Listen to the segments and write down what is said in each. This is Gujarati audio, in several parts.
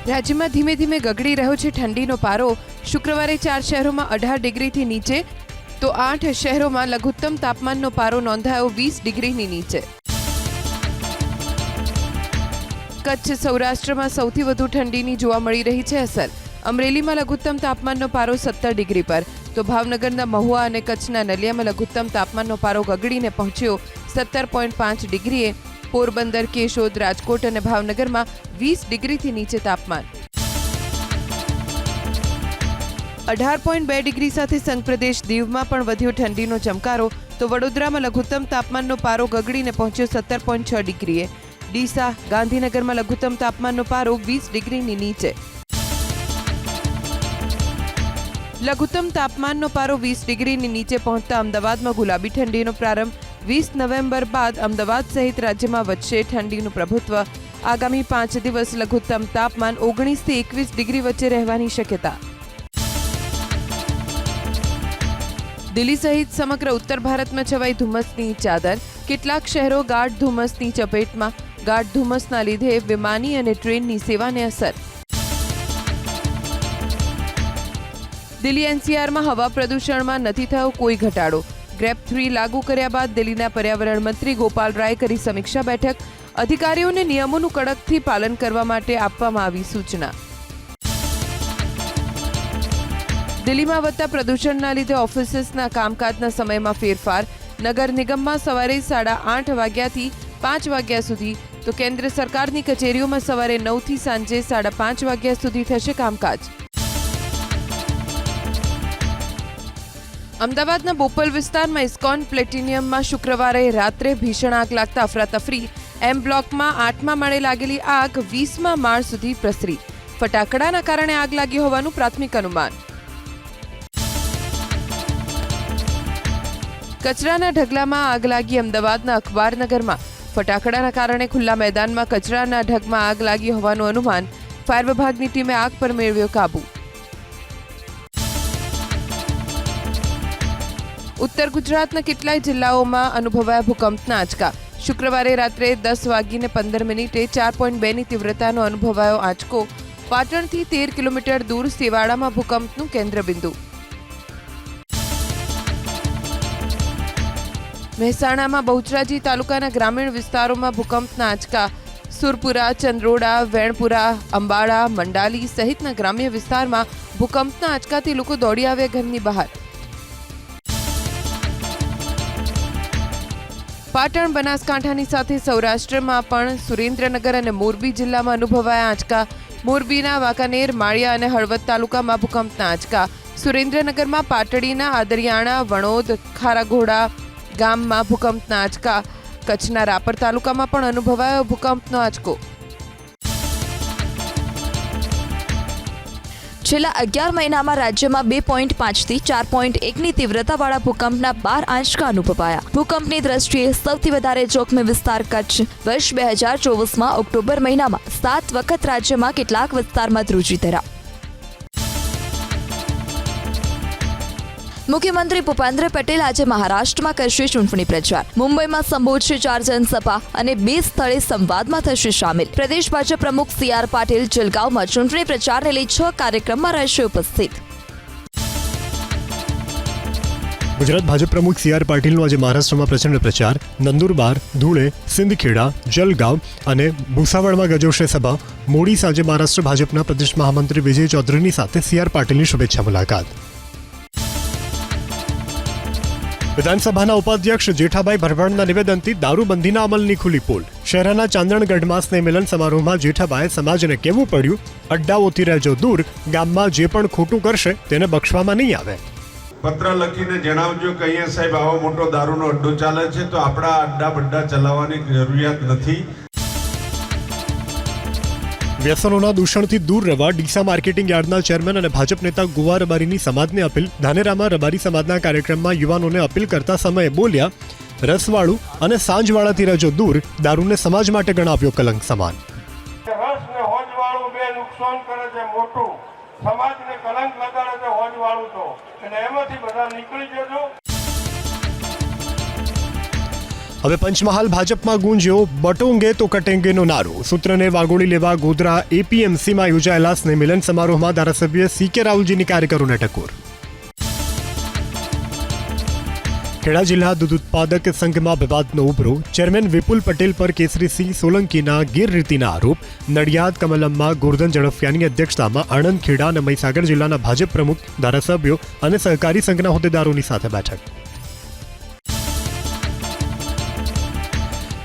રાજ્યમાં ધીમે ધીમે ગગડી રહ્યો છે ઠંડીનો પારો। શુક્રવારે 4 શહેરોમાં 18 ડિગ્રીથી નીચે તો 8 શહેરોમાં લઘુત્તમ તાપમાનનો પારો નોંધાયો 20 ડિગ્રીની નીચે। કચ્છ સૌરાષ્ટ્રમાં સૌથી વધુ ઠંડીની જોવા મળી રહી છે અસર। અમરેલીમાં લઘુત્તમ તાપમાનનો પારો 17 ડિગ્રી પર તો ભાવનગરના મહુવા અને કચ્છના નલિયામાં લઘુત્તમ તાપમાનનો પારો ગગડીને પહોંચ્યો 17.5 ડિગ્રીએ। પોરબંદર, કેશોદ, રાજકોટ અને ભાવનગરમાં 20 ડિગ્રીથી નીચે તાપમાન। 18.2 ડિગ્રી સાથે સંઘપ્રદેશ દીવમાં પણ વધ્યો ઠંડીનો ચમકારો તો વડોદરામાં લઘુત્તમ તાપમાનનો પારો ગગડીને પહોંચ્યો 17.6 ડિગ્રીએ। ડીસા, ગાંધીનગરમાં લઘુત્તમ તાપમાનનો પારો 20 ડિગ્રીની નીચે। લઘુત્તમ તાપમાનનો પારો 20 ડિગ્રીની નીચે પહોંચતા અમદાવાદમાં ગુલાબી ઠંડીનો પ્રારંભ। 20 નવેમ્બર બાદ અમદાવાદ સહિત રાજ્યમાં વધશે ઠંડીનું પ્રભુત્વ। આગામી 5 દિવસ લઘુત્તમ તાપમાન 19 થી 21 ડિગ્રી વચ્ચે રહેવાની શક્યતા। દિલ્હી સહિત સમગ્ર ઉત્તર ભારતમાં છવાઈ ધુમ્મસની ચાદર। કેટલાક શહેરો ગાઢ ધુમ્મસની ચપેટમાં। ગાઢ ધુમ્મસના લીધે વિમાની અને ટ્રેનની સેવાને અસર। દિલ્હી એનસીઆરમાં હવા પ્રદૂષણમાં નથી થયો કોઈ ઘટાડો। ગ્રેપ 3 લાગુ કર્યા બાદ દિલ્હીના પર્યાવરણ મંત્રી ગોપાલ રાય કરી સમીક્ષા બેઠક। અધિકારીઓને નિયમોનું કડકથી પાલન કરવા માટે આપવામાં આવી સૂચના। દિલ્હીમાં વધતા પ્રદૂષણના લીધે ઓફિસીસના કામકાજના સમયમાં ફેરફાર। નગર નિગમમાં સવારે 8:30 વાગ્યાથી 5 વાગ્યા સુધી તો કેન્દ્ર સરકારની કચેરીઓમાં સવારે 9 થી સાંજે 5:30 વાગ્યા સુધી થશે કામકાજ। અમદાવાદના બોપલ વિસ્તારમાં ઇસ્કોન પ્લેટિનિયમમાં શુક્રવારે રાત્રે ભીષણ આગ લાગતા અફરાતફરી। એમ બ્લોકમાં 8મા માળે લાગેલી આગ 20મા માળ સુધી પ્રસરી। ફટાકડાના કારણે આગ લાગી હોવાનું પ્રાથમિક અનુમાન। કચરાના ઢગલામાં આગ લાગી અમદાવાદના અખબારનગરમાં। ફટાકડાના કારણે ખુલ્લા મેદાનમાં કચરાના ઢગમાં આગ લાગી હોવાનું અનુમાન। ફાયર વિભાગની ટીમે આગ પર મેળવ્યો કાબુ। ઉત્તર ગુજરાતના કેટલાય જિલ્લાઓમાં અનુભવાયા ભૂકંપના આંચકા। શુક્રવારે રાત્રે 10:15 4.2ની તીવ્રતાનો અનુભવાયો આંચકો। પાટણથી 13 કિલોમીટર દૂર સેવાડામાં ભૂકંપનું કેન્દ્રબિંદુ। મહેસાણામાં બહુચરાજી તાલુકાના ગ્રામીણ વિસ્તારોમાં ભૂકંપના આંચકા। સુરપુરા, ચંદ્રોડા, વેણપુરા, અંબાડા, મંડાલી સહિતના ગ્રામ્ય વિસ્તારમાં ભૂકંપના આંચકાથી લોકો દોડી આવ્યા ઘરની બહાર। પાટણ, બનાસકાંઠાની સાથે સૌરાષ્ટ્રમાં પણ સુરેન્દ્રનગર અને મોરબી જિલ્લામાં અનુભવાયા આંચકા। મોરબીના વાંકાનેર, માળિયા અને હળવદ તાલુકામાં ભૂકંપના આંચકા। સુરેન્દ્રનગરમાં પાટડીના આદરિયાણા, વણોદ, ખારાઘોડા ગામમાં ભૂકંપના આંચકા। કચ્છના રાપર તાલુકામાં પણ અનુભવાયો ભૂકંપનો આંચકો। છેલ્લા 11 મહિનામાં રાજ્યમાં 2.5 થી 4.1ની તીવ્રતાવાળા ભૂકંપના 12 આંચકા અનુભવાયા। ભૂકંપની દ્રષ્ટિએ સૌથી વધારે જોખમી વિસ્તાર કચ્છ। વર્ષ 2024માં ઓક્ટોબર મહિનામાં 7 વખત રાજ્યમાં કેટલાક વિસ્તારમાં ધ્રુજી ધરા। મુખ્યમંત્રી ભૂપેન્દ્ર પટેલ આજે મહારાષ્ટ્રમાં કરશે ચૂંટણી પ્રચાર। મુંબઈમાં સંબોધશે 4 જનસભા અને 2 સ્થળે સંવાદમાં થશે સામેલ। પ્રદેશ ભાજપ પ્રમુખ CR પાટીલ જલગાંવમાં ચૂંટણી પ્રચારને લઈ 6 કાર્યક્રમમાં રહેશે ઉપસ્થિત। ગુજરાત ભાજપ પ્રમુખ CR પાટીલનો આજે મહારાષ્ટ્રમાં પ્રચંડ પ્રચાર। નંદુરબાર, ધુળે, સિંદખેડા, જલગાંવ અને ભૂસાવળમાં ગજવશે સભા। મોડી સાંજે મહારાષ્ટ્ર ભાજપના પ્રદેશ મહામંત્રી વિજય ચૌધરીની સાથે CR પાટીલની શુભેચ્છા મુલાકાત। વિધાનસભાના ઉપાધ્યક્ષ જેઠાભાઈ ભરવાડના નિવેદનથી દારૂબંધીના અમલની ખુલ્લી પોલ। શહેરના ચાંદણગઢમાં સ્નેહ મિલન સમારોહમાં જેઠાભાઈએ સમાજને કહેવું પડ્યું, અડ્ડાઓથી રહેજો દૂર, ગામમાં જે પણ ખોટું કરશે તેને બક્ષવામાં નહીં આવે। પત્ર લખીને જણાવજો કે અહીંયા સાહેબ આવો મોટો દારૂનો અડ્ડો ચાલે છે તો આપણા અડ્ડા બડ્ડા ચલાવવાની જરૂરિયાત નથી। વ્યસનોના દૂષણથી દૂર રહેવા ડીસા માર્કેટિંગ યાર્ડના ચેરમેન અને ભાજપ નેતા ગુવા રબારીની સમાજને અપીલ। ધાનેરામાં રબારી સમાજના કાર્યક્રમમાં યુવાનોને અપીલ કરતા સમયે બોલ્યા, રસવાળું અને સાંજવાળાથી રહેજો દૂર, દારૂને સમાજ માટે ગણાવ્યો કલંક સમાન। રસ ને હોજવાળું બે નુકસાન કરે છે મોટું, સમાજને કલંક લગાડે છે હોજવાળું તો, એટલે એમાંથી બધા નીકળી જજો। હવે પંચમહાલ ભાજપમાં ગુંજ્યો બટોંગે તો કટેંગેનો નારો. સૂત્રને વાગોળી લેવા ગોધરા એપીએમસીમાં યોજાયેલા સ્નેહમિલન સમારોહમાં ધારાસભ્ય CK રાહુલજીની કાર્યકરોને ટકોર. ખેડા જિલ્લા દૂધ ઉત્પાદક સંઘમાં વિવાદનો ઉભરો. ચેરમેન વિપુલ પટેલ પર કેસરીસિંહ સોલંકીના ગેરરીતિના આરોપ. નડિયાદ કમલમમાં ગોરધન ઝડફિયાની અધ્યક્ષતામાં આણંદ, ખેડા અને મહીસાગર જિલ્લાના ભાજપ પ્રમુખ, ધારાસભ્યો અને સહકારી સંઘના હોદ્દેદારોની સાથે બેઠક.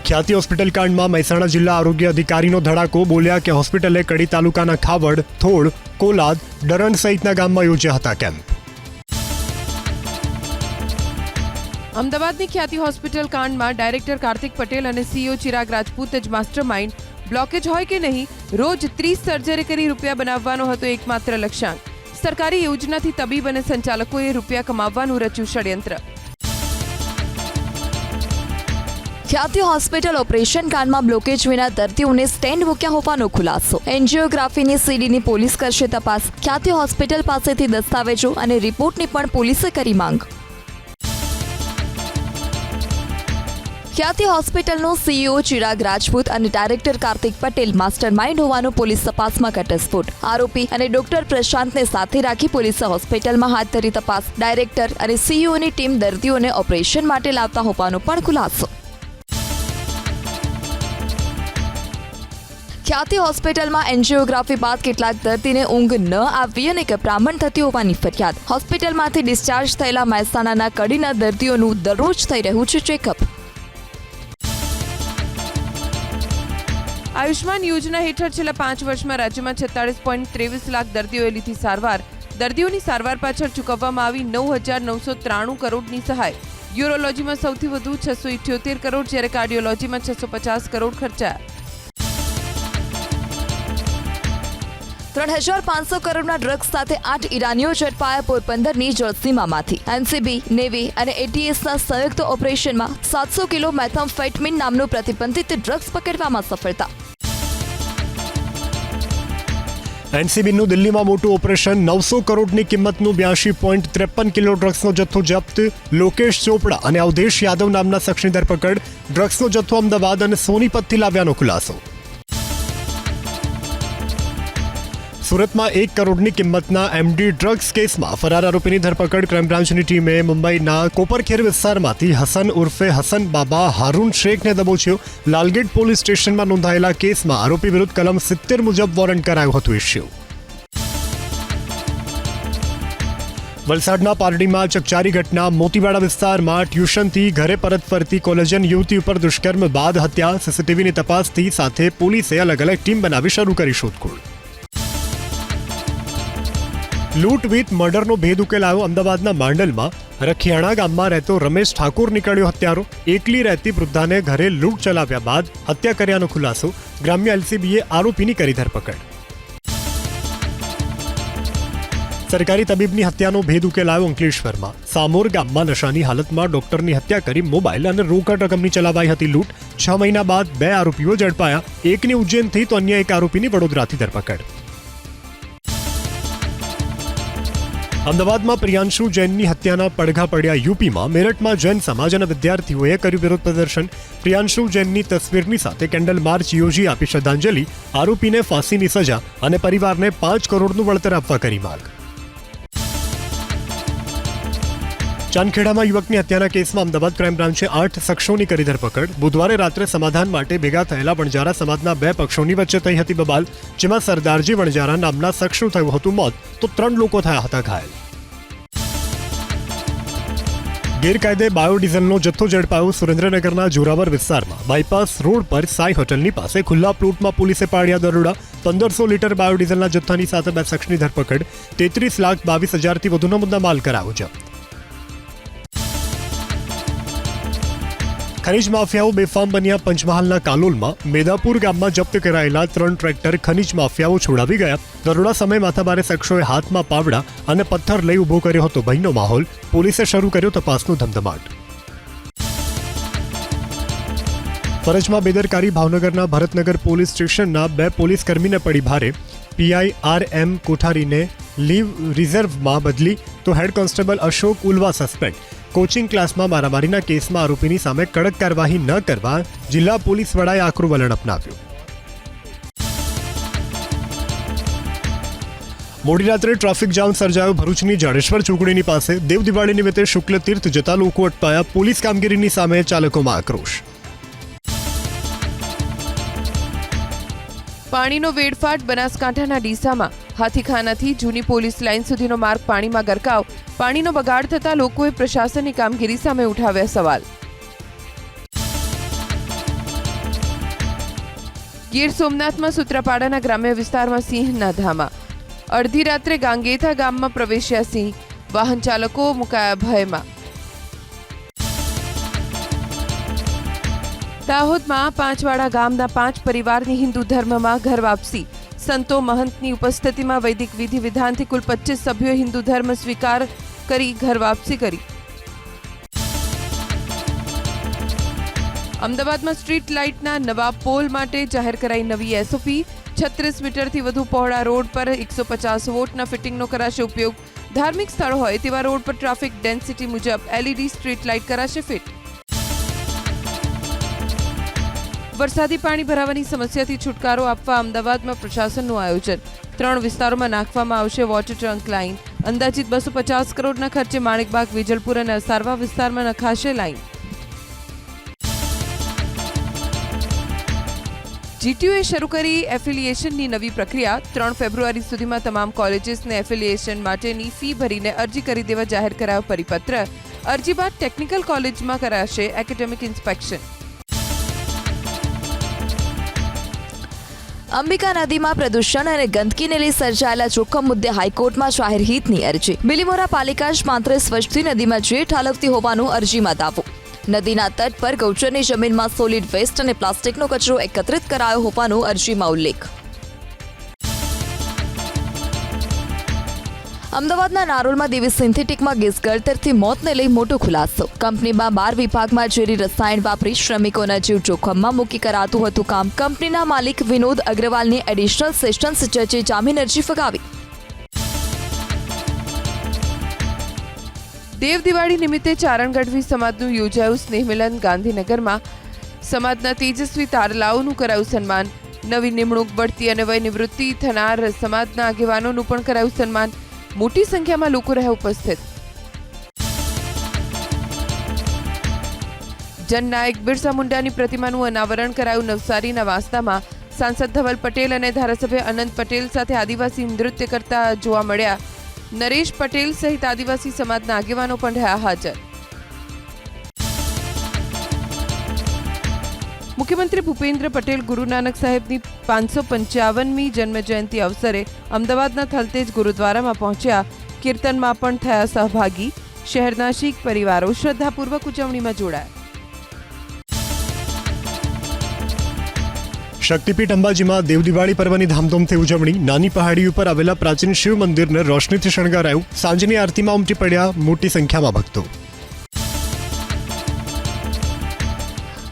ખ્યાતિ હોસ્પિટલ કાંડમાં મહેસાણા જિલ્લા આરોગ્ય અધિકારીનો ધડાકો. બોલ્યા કે હોસ્પિટલે કડી તાલુકાના ખાવડ, થોડ, કોલાદ, ડરણ સહિતના ગામમાં યોજ્યા હતા કેમ્પ. અમદાવાદની ખ્યાતિ હોસ્પિટલ કાંડમાં ડાયરેક્ટર કાર્તિક પટેલ અને CEO ચિરાગ રાજપૂત જ માસ્ટરમાઇન્ડ. બ્લોકેજ હોય કે નહીં, રોજ 30 સર્જરી કરી રૂપિયા બનાવવાનો હતો એકમાત્ર લક્ષ્યાંક. સરકારી યોજનાથી તબીબ અને સંચાલકોએ રૂપિયા કમાવવાનું રચ્યું ષડયંત્ર. ખ્યાતિ હોસ્પિટલ ઓપરેશન કાંડમાં બ્લોકેજ વિના દર્દીઓને સ્ટેન્ડ મૂક્યા હોવાનો ખુલાસો. એન્જિયોગ્રાફીની સીડીની પોલીસ કરશે તપાસ. ખ્યાતિ હોસ્પિટલ પાસેથી દસ્તાવેજો અને રિપોર્ટની પણ પોલીસે કરી માંગ. ખ્યાતિ હોસ્પિટલનો CEO ચિરાગ રાજપૂત અને director Kartik Patel master mind હોવાનો પોલીસ તપાસમાં ઘટસ્ફોટ. આરોપી અને ડોક્ટર પ્રશાંતને સાથે રાખી પોલીસે હોસ્પિટલમાં હાથ ધરી તપાસ. ડાયરેક્ટર અને CEOની ટીમ દર્દીઓને ઓપરેશન માટે લાવતા હોવાનો પણ ખુલાસો. ખ્યાતિ હોસ્પિટલમાં એન્જિયોગ્રાફી બાદ કેટલાક દર્દીને ઊંઘ ન આવવી અને ગભરામણ થતી હોવાની ફરિયાદ. હોસ્પિટલમાંથી ડિસ્ચાર્જ થયેલા મહેસાણાના કડીના દર્દીઓનું દરરોજ થઈ રહ્યું છે ચેકઅપ. આયુષ્માન યોજના હેઠળ છેલ્લા 5 વર્ષમાં રાજ્યમાં 46.23 લાખ દર્દીઓએ લીધી સારવાર. દર્દીઓની સારવાર પાછળ ચૂકવવામાં આવી 9,993 કરોડની સહાય. યુરોલોજીમાં સૌથી વધુ 678 કરોડ, જ્યારે કાર્ડિયોલોજીમાં 650 કરોડ ખર્ચાયા. 3,500 કરોડના ડ્રગ્સ સાથે 8 ઈરાનીઓ ઝડપાયા પોરબંદરની જળસીમામાંથી. NCB, નેવી અને ATSના સંયુક્ત ઓપરેશનમાં 700 કિલો મેથામ્ફેટામિન નામનું પ્રતિબંધિત ડ્રગ્સ પકડવામાં સફળતા. NCBનું દિલ્હીમાં મોટું ઓપરેશન. 900 કરોડની કિંમતનું 82.53 કિલો ડ્રગ્સનો જથ્થો જપ્ત. લોકેશ ચોપડા અને અવધેશ યાદવ નામના શખ્સની ધરપકડ. ડ્રગ્સનો જથ્થો અમદાવાદ અને સોનીપતથી લાવ્યાનો ખુલાસો. સુરતમાં 1 કરોડની કિંમતના MD ડ્રગ્સ કેસમાં ફરાર આરોપીની ધરપકડ. ક્રાઇમ બ્રાન્ચની ટીમે મુંબઈના કોપરખેર વિસ્તારમાંથી હસન ઉર્ફે હસન બાબા હારૂન શેખને દબોચ્યો. લાલગેટ પોલીસ સ્ટેશનમાં નોંધાયેલા કેસમાં આરોપી વિરુદ્ધ કલમ 70 મુજબ વોરંટ કરાયું હતું ઇસ્યુ. વલસાડના પારડીમાં ચકચારી ઘટના. મોતીવાડા વિસ્તારમાં ટ્યુશનથી ઘરે પરત ફરતી કોલેજન યુવતી ઉપર દુષ્કર્મ બાદ હત્યા. CCTVની તપાસથી સાથે પોલીસે અલગ અલગ ટીમ બનાવી શરૂ કરી શોધખોળ. લૂંટ વિથ મર્ડરનો ભેદ ઉકેલાયો. અમદાવાદના માંડલમાં રખિયાણા ગામમાં રહેતો રમેશ ઠાકોર નીકળ્યો હત્યારો. એકલી રહેતી વૃદ્ધાને ઘરે લૂંટ ચલાવ્યા બાદ હત્યા કર્યાનો ખુલાસો. ગ્રામ્ય LCBએ આરોપીની કરી ધરપકડ. સરકારી તબીબની હત્યાનો ભેદ ઉકેલાયો. અંકલેશ્વરમાં સામોર ગામમાં નશાની હાલતમાં ડોક્ટરની હત્યા કરી મોબાઈલ અને રોકડ રકમની ચલાવાઈ હતી લૂંટ. 6 મહિના બાદ 2 આરોપીઓ ઝડપાયા. એકની ઉજ્જૈનથી તો અન્ય એક આરોપીની વડોદરાથી ધરપકડ. અમદાવાદમાં પ્રિયાંશુ જૈનની હત્યાના પડઘા પડ્યા યુપીમાં. મેરઠમાં જૈન સમાજ અને વિદ્યાર્થીઓએ કર્યું વિરોધ પ્રદર્શન. પ્રિયાંશુ જૈનની તસવીરની સાથે કેન્ડલ માર્ચ યોજી આપી શ્રદ્ધાંજલિ. આરોપીને ફાંસીની સજા અને પરિવારને 5 કરોડનું વળતર આપવા કરી માંગ. ચાંદખેડામાં યુવકની હત્યાના કેસમાં અમદાવાદ ક્રાઇમ બ્રાન્ચે 8 શખ્સોની કરી ધરપકડ. બુધવારે રાત્રે સમાધાન માટે ભેગા થયેલા વણજારા સમાજના 2 પક્ષોની વચ્ચે થઈ હતી બબાલ, જેમાં સરદારજી વણજારા નામના શખ્સનું થયું હતું મોત, તો 3 લોકો થયા હતા ઘાયલ. ગેરકાયદે બાયોડીઝલનો જથ્થો ઝડપાયો. સુરેન્દ્રનગરના જોરાવર વિસ્તારમાં બાયપાસ રોડ પર સાઈ હોટલની પાસે ખુલ્લા પ્લોટમાં પોલીસે પાડ્યા દરોડા. 1500 લીટર બાયોડીઝલના જથ્થાની સાથે 2 શખ્સની ધરપકડ. 33,22,000થી વધુનો મુદ્દામાલ કરાયો છે. ખનીજ માફિયાઓ બેફામ બન્યા. પંચમહાલના કાલોલમાં મેદાપુર ગામમાં જપ્ત કરાયેલા 3 ટ્રેક્ટર ખનીજ માફિયાઓ છોડાવી ગયા. દરોડા સમયે માથાભારે શખ્સોએ હાથમાં પાવડા અને પથ્થર લઈ ઊભો કર્યો હતો ભયનો માહોલ. પોલીસે શરૂ કર્યો તપાસનો ધમધમાટ. ફરજમાં બેદરકારી. ભાવનગરના ભરતનગર પોલીસ સ્ટેશનના 2 પોલીસ કર્મીને પડી ભારે. PI RM કોઠારીને લીવ રિઝર્વમાં બદલી તો head constable Ashok Ulva suspend. Coaching ક્લાસમાં મારામારીના કેસમાં આરોપીની સામે કડક કાર્યવાહી ન કરવા જિલ્લા પોલીસ વડાએ આકરું વલણ અપનાવ્યું. મોડી રાત્રે ટ્રાફિક જામ સર્જાયો. ભરૂચની જાડેશ્વર ચોકડીની પાસે દેવ દિવાળી નિમિત્તે શુક્લ તીર્થ જતા લોકો અટવાયા. પોલીસ કામગીરીની સામે ચાલકોમાં આક્રોશ. પાણીનો વેડફાટ. બનાસકાંઠાના ડીસામાં હાથીખાનાથી જૂની પોલીસ લાઇન સુધીનો માર્ગ પાણીમાં ગરકાવ. પાણીનો બગાડ થતા લોકોએ પ્રશાસનની કામગીરી સામે ઉઠાવ્યા સવાલ. ગીર સોમનાથમાં સૂત્રાપાડાના ગ્રામ્ય વિસ્તારમાં સિંહના ધામા. અડધી રાત્રે ગાંગેથા ગામમાં પ્રવેશ્યા સિંહ. વાહન ચાલકો મુકાયા ભયમાં. દાહોદમાં પાંચવાડા ગામના 5 પરિવારની હિન્દુ ધર્મમાં ઘર વાપસી. સંતો મહંતની ઉપસ્થિતિમાં વૈદિક વિધિ વિધાનથી કુલ 25 સભ્યોએ હિન્દુ ધર્મ સ્વીકાર કરી ઘર વાપસી કરી. અમદાવાદમાં સ્ટ્રીટ લાઇટના નવા પોલ માટે જાહેર કરાઈ નવી SOP. 36 મીટરથી વધુ પહોળા રોડ પર 150 વોટના ફિટિંગનો કરાશે ઉપયોગ. ધાર્મિક સ્થળ હોય તેવા રોડ પર ટ્રાફિક ડેન્સિટી મુજબ LED સ્ટ્રીટ લાઇટ કરાશે ફિટ. વરસાદી પાણી ભરાવાની સમસ્યાથી છુટકારો આપવા અમદાવાદમાં પ્રશાસનનું આયોજન. 3 વિસ્તારોમાં નાખવામાં આવશે વોટર ટ્રંક લાઇન. અંદાજિત 250 કરોડના ખર્ચે માણેકબાગ, વિજલપુર અને અસારવા વિસ્તારમાં નખાશે લાઇન. GTUએ શરૂ કરી એફિલિએશનની નવી પ્રક્રિયા. 3 ફેબ્રુઆરી સુધીમાં તમામ કોલેજીસને એફિલિએશન માટેની ફી ભરીને અરજી કરી દેવા જાહેર કરાયો પરિપત્ર. અરજી બાદ ટેકનિકલ કોલેજમાં કરાશે એકેડેમિક ઇન્સ્પેક્શન. અંબિકા નદીમાં પ્રદૂષણ અને ગંદકીને લઈ સર્જાયેલા જોખમ મુદ્દે હાઈકોર્ટમાં જાહેર હિતની અરજી. બિલીમોરા પાલિકા 35 વર્ષથી નદીમાં જેઠ ઠાલવતી હોવાનું અરજીમાં દાવો. નદીના તટ પર ગૌચરની જમીનમાં સોલિડ વેસ્ટ અને પ્લાસ્ટિકનો કચરો એકત્રિત કરાયો હોવાનો અરજીમાં ઉલ્લેખ. અમદાવાદના નારોલમાં દેવી સિન્થેટિકમાં ગેસ ગળતરથી મોતને લઈ મોટો ખુલાસો. કંપનીમાં 12 વિભાગમાં ઝેરી રસાયણ વાપરી શ્રમિકોના જીવ જોખમમાં મૂકી કરાતું હતું કામ. કંપનીના માલિક વિનોદ અગ્રવાલની એડિશનલ સેશન્સ જજે જામીન અરજી ફગાવી. દેવ દિવાળી નિમિત્તે ચારણ ગઢવી સમાજનું યોજાયું સ્નેહમિલન. ગાંધીનગરમાં સમાજના તેજસ્વી તારલાઓનું કરાયું સન્માન. નવી નિમણૂક, બઢતી અને વય નિવૃત્તિ થનાર સમાજના આગેવાનોનું પણ કરાયું સન્માન. મોટી સંખ્યામાં લોકો રહ્યા ઉપસ્થિત. જનનાયક બિરસા મુંડાની પ્રતિમાનું અનાવરણ કરાયું. નવસારીના વાંસદામાં સાંસદ ધવલ પટેલ અને ધારાસભ્ય અનંત પટેલ સાથે આદિવાસી નૃત્ય કરતા જોવા મળ્યા. નરેશ પટેલ સહિત આદિવાસી સમાજના આગેવાનો પણ રહ્યા હાજર. મુખ્યમંત્રી ભૂપેન્દ્ર પટેલ ગુરુ નાનક સાહેબની 555મી જન્મજયંતિ અવસરે અમદાવાદના થલતેજ ગુરુદ્વારામાં પહોંચ્યા. કીર્તનમાં પણ થયા સહભાગી. શહેરના શીખ પરિવારો શ્રદ્ધાપૂર્વક ઉજવણીમાં જોડાયા. શક્તિપીઠ અંબાજીમાં દેવ દિવાળી પર્વની ધામધૂમથી ઉજવણી. નાની પહાડી ઉપર આવેલા પ્રાચીન શિવ મંદિરને રોશનીથી શણગારાયું. સાંજની આરતીમાં ઉમટી પડ્યા મોટી સંખ્યામાં ભક્તો.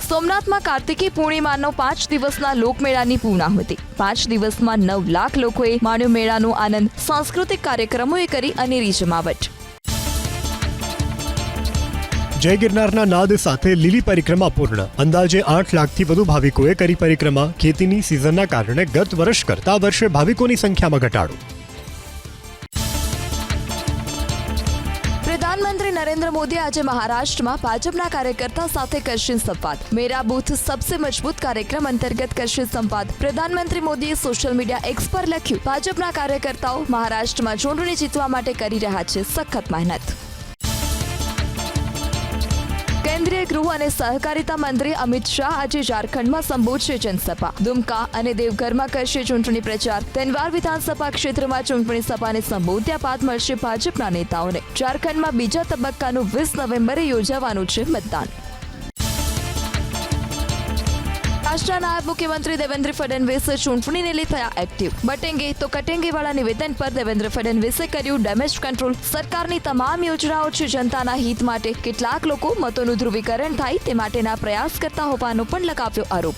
સોમનાથમાં કાર્તિકી પૂર્ણિમાનો 5 દિવસના લોકમેળાની પૂર્ણાહુતિ. 5 દિવસમાં 9 લાખ લોકોએ માણ્યો મેળાનો આનંદ. સાંસ્કૃતિક કાર્યક્રમોએ કરી અનેરી જમાવટ. જય ગિરનારના નાદ સાથે લીલી પરિક્રમા પૂર્ણ. અંદાજે 8 લાખથી વધુ ભાવિકોએ કરી પરિક્રમા. ખેતીની સિઝનના કારણે ગત વર્ષ કરતા વર્ષે ભાવિકોની સંખ્યામાં ઘટાડો. પ્રધાનમંત્રી નરેન્દ્ર મોદી આજે મહારાષ્ટ્રમાં ભાજપના કાર્યકર્તા સાથે કરશે સંવાદ. મેરા બૂથ સબસે મજબૂત કાર્યક્રમ અંતર્ગત કરશે સંવાદ. પ્રધાનમંત્રી મોદીએ સોશિયલ મીડિયા એક્સ પર લખ્યું, ભાજપના કાર્યકર્તાઓ મહારાષ્ટ્રમાં ચૂંટણી જીતવા માટે કરી રહ્યા છે સખત મહેનત. કેન્દ્રીય ગૃહ અને સહકારિતા મંત્રી અમિત શાહ આજે ઝારખંડમાં સંબોધશે જનસભા. દુમકા અને દેવઘરમાં કરશે ચૂંટણી પ્રચાર. તેનવાર વિધાનસભા ક્ષેત્રમાં ચૂંટણી સભાને સંબોધ્યા બાદ મળશે ભાજપના નેતાઓને. ઝારખંડમાં બીજા તબક્કાનું 20 નવેમ્બરે યોજાવાનું છે મતદાન. મહારાષ્ટ્રના નાયબ મુખ્યમંત્રી દેવેન્દ્ર ફડણવીસ ચૂંટણીને લઈ થયા એક્ટિવ. બટેંગે તો કટેંગેવાળા નિવેદન પર દેવેન્દ્ર ફડણવીસે કર્યું ડેમેજ કંટ્રોલ. સરકારની તમામ યોજનાઓ છે જનતાના હિત માટે. કેટલાક લોકો મતોનું ધ્રુવીકરણ થાય તે માટેના પ્રયાસ કરતા હોવાનો પણ લગાવ્યો આરોપ.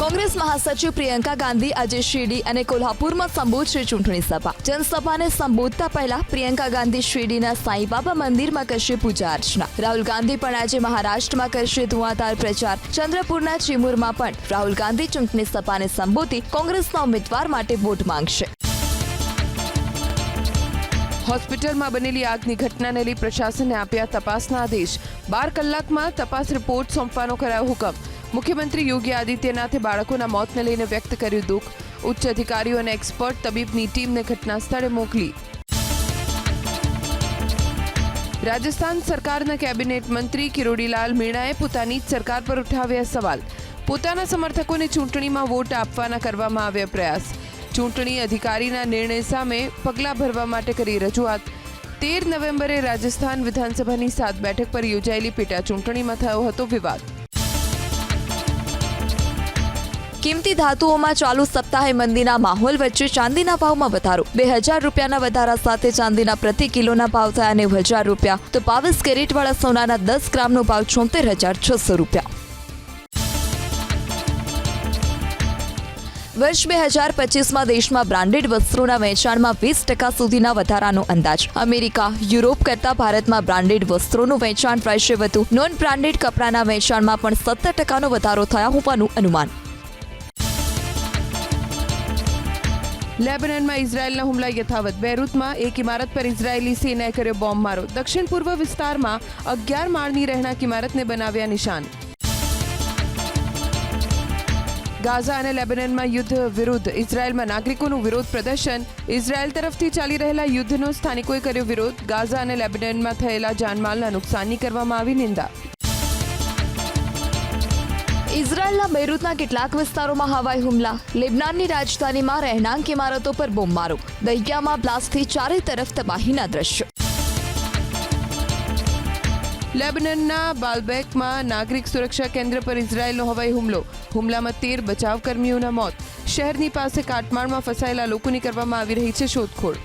કોંગ્રેસ મહાસચિવ પ્રિયંકા ગાંધી આજે શિરડી અને કોલ્હાપુરમાં સંબોધશે ચૂંટણી સભા. જનસભાને સંબોધતા પહેલા પ્રિયંકા ગાંધી શિરડીના સાંઈબાબા મંદિરમાં કરશે પૂજા અર્ચના. રાહુલ ગાંધી પણ આજે મહારાષ્ટ્રમાં કરશે ધુઆધાર પ્રચાર. ચંદ્રપુરના ચીમુરમાં પણ રાહુલ ગાંધી ચૂંટણી સભાને સંબોધી કોંગ્રેસના ઉમેદવાર માટે વોટ માંગશે. હોસ્પિટલમાં બનેલી આગની ઘટનાને લઈ પ્રશાસને આપ્યા તપાસના આદેશ. 12 કલાકમાં તપાસ રિપોર્ટ સોંપવાનો કરાયો હુકમ. મુખ્યમંત્રી યોગી આદિત્યનાથે બાળકોના મોતને લઈને વ્યક્ત કર્યું દુઃખ. ઉચ્ચ અધિકારીઓ અને એક્સપર્ટ તબીબની ટીમને ઘટના સ્થળે મોકલી. રાજસ્થાન સરકારના કેબિનેટ મંત્રી કિરોડીલાલ મીણાએ પોતાની જ સરકાર પર ઉઠાવ્યા સવાલ. પોતાના સમર્થકોને ચૂંટણીમાં વોટ આપવાના કરવામાં આવ્યા પ્રયાસ. ચૂંટણી અધિકારીના નિર્ણય સામે પગલાં ભરવા માટે કરી રજૂઆત. 13 નવેમ્બરે રાજસ્થાન વિધાનસભાની 7 બેઠક પર યોજાયેલી પેટા ચૂંટણીમાં થયો હતો વિવાદ. કિંમતી ધાતુઓમાં ચાલુ સપ્તાહે મંદીના માહોલ વચ્ચે ચાંદીના ભાવમાં વધારો. 2000 રૂપિયાના વધારા સાથે ચાંદીના પ્રતિ કિલોના ભાવ થયા 90,000 રૂપિયા, તો 22 કેરેટવાળા સોનાના 10 ગ્રામનો ભાવ 74,600 રૂપિયા. વર્ષ 2025માં દેશમાં બ્રાન્ડેડ વસ્ત્રોના વેચાણમાં 20% સુધીના વધારાનો અંદાજ. અમેરિકા, યુરોપ કરતાં ભારતમાં બ્રાન્ડેડ વસ્ત્રોનું વેચાણ રહેશે વધુ. નોન બ્રાન્ડેડ કપડાના વેચાણમાં પણ 17% વધારો થયા હોવાનું અનુમાન. લેબનનમાં ઇઝરાયેલના હુમલા યથાવત. બેરૂતમાં એક ઇમારત પર ઇઝરાયેલી સેનાએ કર્યો બોમ્બમારો. દક્ષિણ પૂર્વ વિસ્તારમાં 11 માળની રહેણાંક ઇમારતને બનાવ્યા નિશાન. ગાઝા અને લેબનનમાં યુદ્ધ વિરુદ્ધ. ઇઝરાયેલમાં નાગરિકોનું વિરોધ પ્રદર્શન. ઇઝરાયેલ તરફથી ચાલી રહેલા યુદ્ધનો સ્થાનિકોએ કર્યો વિરોધ. ગાઝા અને લેબનનમાં થયેલા જાનમાલના નુકસાનની કરવામાં આવી નિંદા. ઇઝરાયેલના બેરૂતના કેટલાક વિસ્તારોમાં હવાઈ હુમલા. લેબનાનની રાજધાનીમાં રહેણાંક ઇમારતો પર બોમ્બમારો. દહિયામાં બ્લાસ્ટથી ચારે તરફ તબાહીના દ્રશ્યો. લેબનનના બાલબેકમાં નાગરિક સુરક્ષા કેન્દ્ર પર ઇઝરાયેલનો હવાઈ હુમલો. હુમલામાં 13 બચાવકર્મીઓના મોત. શહેરની પાસે કાટમાળમાં ફસાયેલા લોકોની કરવામાં આવી રહી છે શોધખોળ.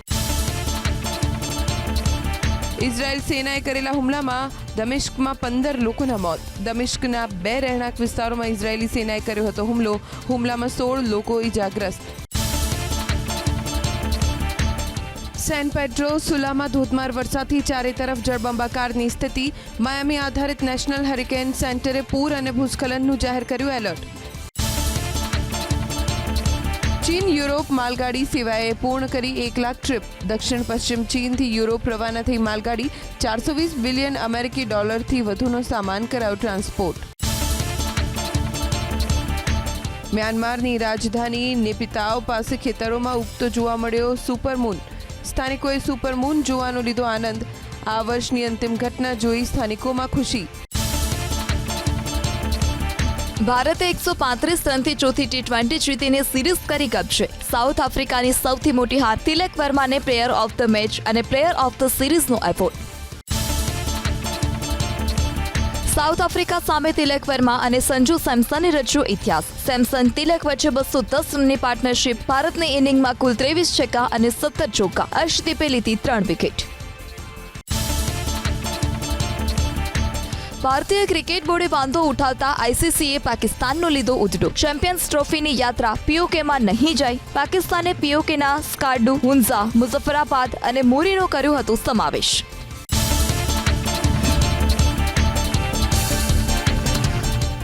ઇઝરાયેલ સેનાએ કરેલા હુમલામાં દમિશ્કમાં 15 લોકોના મોત. દમિશ્કના 2 રહેણાંક વિસ્તારોમાં ઇઝરાયેલી સેનાએ કર્યો હતો હુમલો. હુમલામાં 16 લોકો ઇજાગ્રસ્ત. સેન પેડ્રો સુલામાં ધોધમાર વરસાદથી ચારે તરફ જળબંબાકારની સ્થિતિ. માયામી આધારિત નેશનલ હરિકેન સેન્ટરે પૂર અને ભૂસ્ખલનનું જાહેર કર્યું એલર્ટ. ચીન યુરોપ માલગાડી સેવાએ પૂર્ણ કરી 1 લાખ ટ્રીપ. દક્ષિણ પશ્ચિમ ચીનથી યુરોપ રવાના થઈ માલગાડી. 420 બિલિયન અમેરિકી ડોલરથી વધુનો સામાન કરાયો ટ્રાન્સપોર્ટ. મ્યાનમારની રાજધાની નેપિતાઓ પાસે ખેતરોમાં ઉગતો જોવા મળ્યો સુપરમૂન. સ્થાનિકોએ સુપરમૂન જોવાનો લીધો આનંદ. આ વર્ષની અંતિમ ઘટના જોઈ સ્થાનિકોમાં ખુશી. ભારતે 135 રનથી ચોથી T20 જીતીને સિરીઝ કરી કબજે. સાઉથ આફ્રિકાની સૌથી મોટી હાર. તિલક વર્માને પ્લેયર ઓફ ધ મેચ અને પ્લેયર ઓફ ધ સિરીઝનો એવોર્ડ. સાઉથ આફ્રિકા સામે તિલક વર્મા અને સંજુ સેમસને રચ્યો ઇતિહાસ. સેમસન તિલક વચ્ચે 210 રનની પાર્ટનરશિપ. ભારતની ઇનિંગમાં કુલ 23 છક્કા અને 17 ચોગ્ગા. અર્શદીપે લીધી 3 વિકેટ. ભારતીય ક્રિકેટ બોર્ડે વાંધો ઉઠાવતા ICCએ પાકિસ્તાનનો લીધો ઉધડો. ચેમ્પિયન્સ ટ્રોફીની યાત્રા POKમાં નહીં જાય. પાકિસ્તાને POKના સ્કાર્ડુ, હુન્ઝા, મુઝફ્ફરાબાદ અને મોરીનો કર્યો હતો સમાવેશ.